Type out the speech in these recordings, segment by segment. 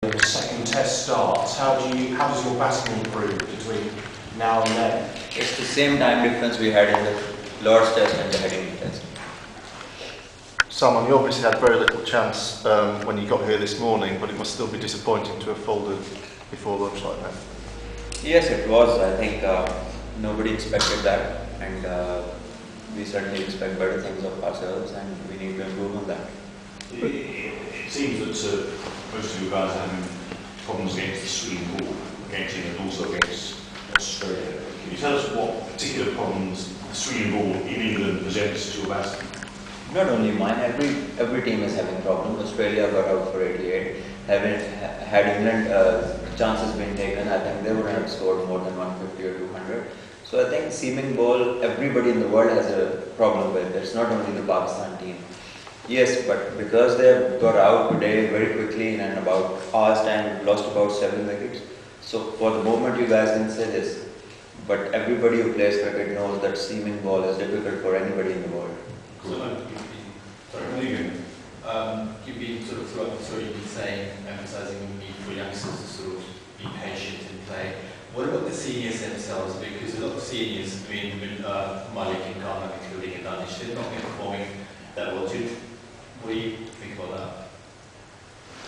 Second test starts. How does your batting improve between now and then? It's the same time difference we had in the Lord's Test and the Headingley Test. Salman, you obviously had very little chance when you got here this morning, but it must still be disappointing to have folded before lunch like that. Yes, it was. I think nobody expected that, and we certainly expect better things of ourselves, and we need to improve on that. It seems that most of you guys are having problems against the Sweden ball, against England, and also against Australia. Can you tell us what particular problems the Sweden ball in England presents to your batsmen? Not only mine, every team is having problems. Australia got out for 88. Had England chances been taken, I think they wouldn't have scored more than 150 or 200. So I think seaming ball, everybody in the world has a problem with. It's not only the Pakistan team. Yes, but because they got out today very quickly in about hours time, lost about 7 wickets. So for the moment you guys can say this, but everybody who plays cricket knows that seaming ball is difficult for anybody in the world. You've been sort of throughout the tour, you've been saying, emphasising the need for youngsters to sort of be patient and play. What about the seniors themselves? Because a lot of seniors, I mean, Malik and Khan, including Adanish, they're not performing that well. What do you think about that?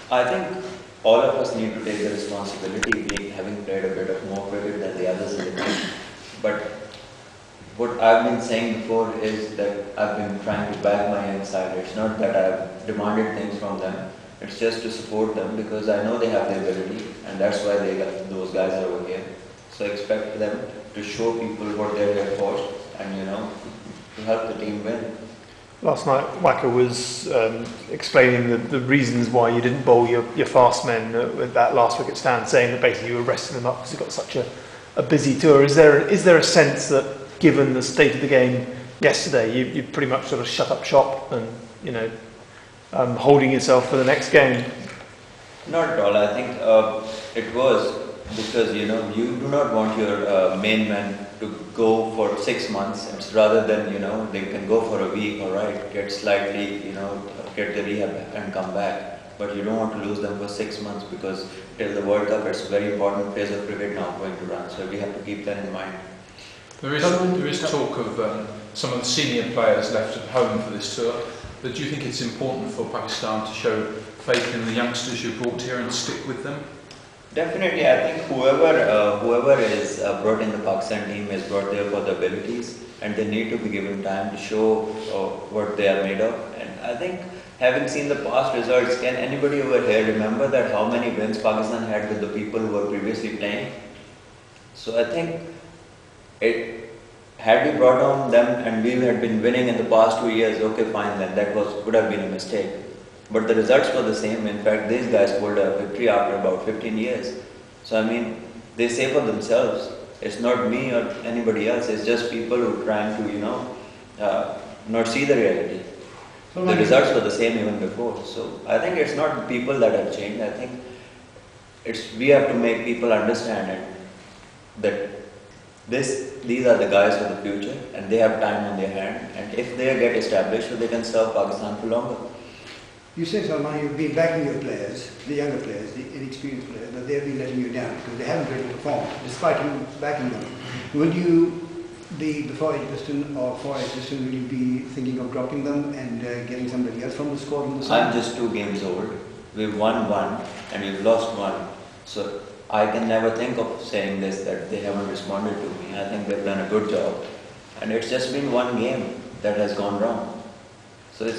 I think all of us need to take the responsibility, having played a bit of more cricket than the others in the team. But what I've been saying before is that I've been trying to back my young side. It's not that I've demanded things from them. It's just to support them because I know they have the ability, and that's why those guys are over here. So I expect them to show people what they're here for, and to help the team win. Last night, Wacker was explaining the reasons why you didn't bowl your fast men with that last wicket stand, saying that basically you were resting them up because you've got such a busy tour. Is there a sense that, given the state of the game yesterday, you pretty much sort of shut up shop and holding yourself for the next game? Not at all. I think it was because you do not want your main man to go for 6 months. It's rather than they can go for a week, all right, get slightly get the rehab and come back. But you don't want to lose them for 6 months because till the World Cup, it's a very important phase of cricket now going to run. So we have to keep that in mind. There is talk of some of the senior players left at home for this tour. But do you think it's important for Pakistan to show faith in the youngsters you brought here and stick with them? Definitely, I think whoever is brought in the Pakistan team is brought there for the abilities, and they need to be given time to show what they are made of. And I think, having seen the past results, can anybody over here remember that how many wins Pakistan had with the people who were previously playing? So I think had we brought on them and we had been winning in the past 2 years, okay, fine, then that would have been a mistake. But the results were the same. In fact, these guys pulled a victory after about 15 years. So I mean, they say for themselves. It's not me or anybody else. It's just people who are trying to, not see the reality. The results were the same even before. So I think it's not people that have changed. I think we have to make people understand that these are the guys for the future, and they have time on their hand. And if they get established, so they can serve Pakistan for longer. You say, Salman, you've been backing your players, the younger players, the inexperienced players, but they've been letting you down because they haven't really performed, despite you backing them. Will you be, before Edgbaston or for Edgbaston, will you be thinking of dropping them and getting somebody else from the squad on the side? I'm just 2 games old. We've won 1 and we've lost 1. So I can never think of saying this, that they haven't responded to me. I think they've done a good job. And it's just been 1 game that has gone wrong. So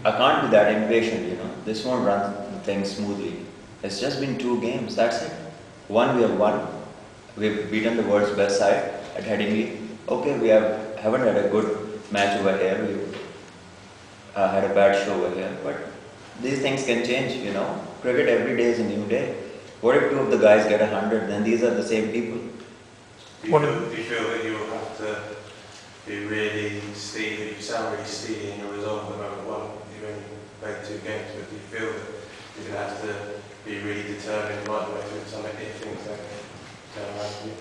I can't be that impatient, This won't run things smoothly. It's just been 2 games, that's it. 1 we have won. We've beaten the world's best side at Headingley. Okay, we haven't had a good match over here. We've had a bad show over here. But these things can change, Cricket every day is a new day. What if 2 of the guys get 100? Then these are the same people. Do you feel that you will have to be really steely? You sound really steely in your resolve at the moment. You've only played 2 games, but do you feel that you're going to have to be really determined right the way through the summit if things don't turn around for you?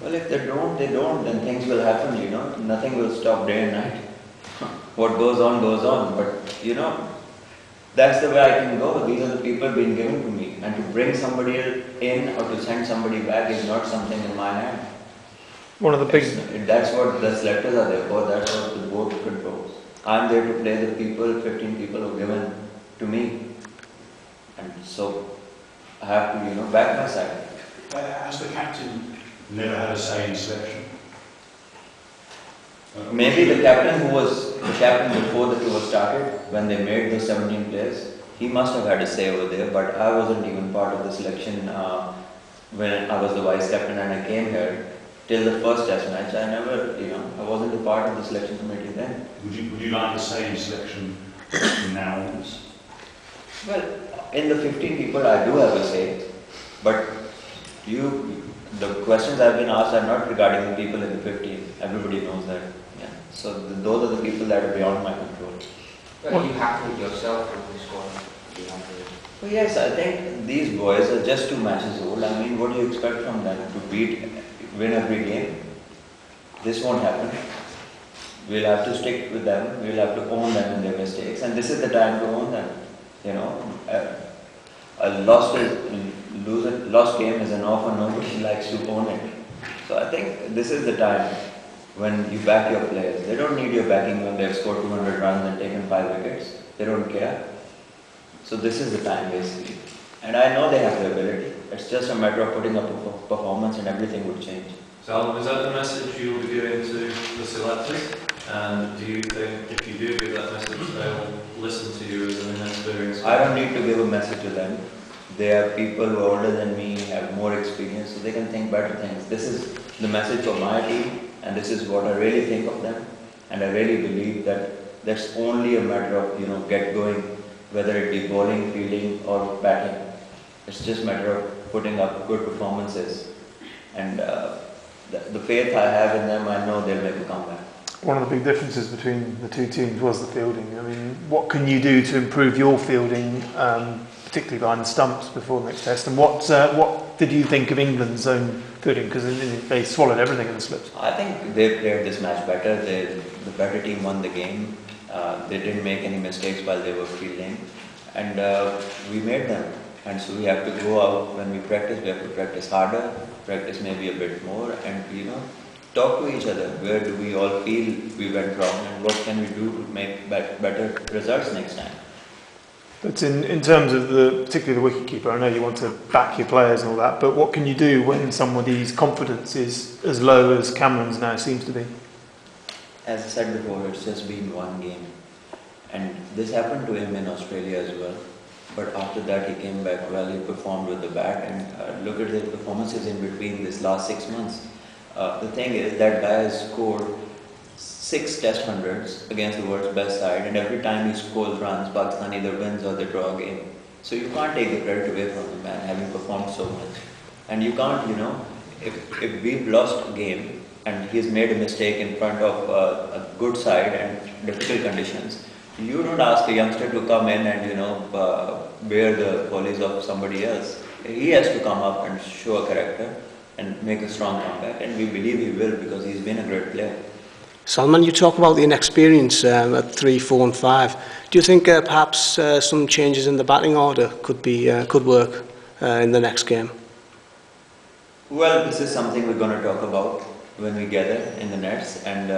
Well, if they don't, then things will happen, Nothing will stop day and night. What goes on, goes on. But, that's the way I can go. These are the people being given to me. And to bring somebody in or to send somebody back is not something in my hand. One of the big... That's what the selectors are there for, that's what the board controls. I'm there to play the people, 15 people who are given to me. And so I have to, back my side. Has the captain never had a say in selection? Maybe the captain who was the captain before the tour started, when they made those 17 players, he must have had a say over there, but I wasn't even part of the selection when I was the vice captain and I came here. Till the first test match, I never, I wasn't a part of the selection committee then. Would you like the same selection now? Well, in the 15 people I do have a say, but the questions I've been asked are not regarding the people in the 15. Everybody knows that. Yeah. So those are the people that are beyond my control. But are you happy with yourself with the squad? Well, yes, I think these boys are just 2 matches old. I mean, what do you expect from them? To win every game? This won't happen. We'll have to stick with them. We'll have to own them in their mistakes. And this is the time to own them. A lost game is an offer. Nobody likes to own it. So I think this is the time when you back your players. They don't need your backing when they've scored 200 runs and taken 5 wickets. They don't care. So this is the time basically. And I know they have the ability. It's just a matter of putting up a performance and everything would change. Salman, is that the message you'll be giving to the selectors? And do you think if you do give that message, they'll listen to you as an inexperienced? I don't need to give a message to them. They are people who are older than me, have more experience, so they can think better things. This is the message for my team, and this is what I really think of them. And I really believe that that's only a matter of, get going, whether it be bowling, fielding or batting. It's just a matter of putting up good performances. And the faith I have in them, I know they'll make a comeback. One of the big differences between the 2 teams was the fielding. I mean, what can you do to improve your fielding, particularly behind the stumps before the next test? And what did you think of England's own fielding? Because they swallowed everything in the slips. I think they played this match better. The better team won the game. They didn't make any mistakes while they were fielding. And we made them. And so we have to go out when we practice. We have to practice harder, practice maybe a bit more, and talk to each other. Where do we all feel we went wrong, and what can we do to make better results next time? But in terms of particularly the wicketkeeper, I know you want to back your players and all that, but what can you do when somebody's confidence is as low as Cameron's now seems to be? As I said before, it's just been 1 game, and this happened to him in Australia as well. But after that he came back well, he performed with the bat, and look at his performances in between this last 6 months. The thing is, that guy has scored 6 test hundreds against the world's best side, and every time he scores runs, Pakistan either wins or they draw a game. So you can't take the credit away from the man having performed so much. And you can't, if we've lost a game and he's made a mistake in front of a good side and difficult conditions, you don't ask a youngster to come in and bear the follies of somebody else. He has to come up and show a character and make a strong comeback, and we believe he will because he's been a great player. Salman, you talk about the inexperience at 3, 4 and 5. Do you think perhaps some changes in the batting order could work in the next game? Well, this is something we're going to talk about when we gather in the nets, and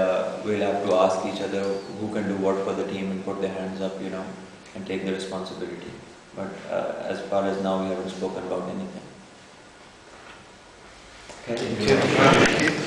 we'll have to ask each other who can do what for the team and put their hands up, and take the responsibility. But as far as now, we haven't spoken about anything. Okay. Thank you.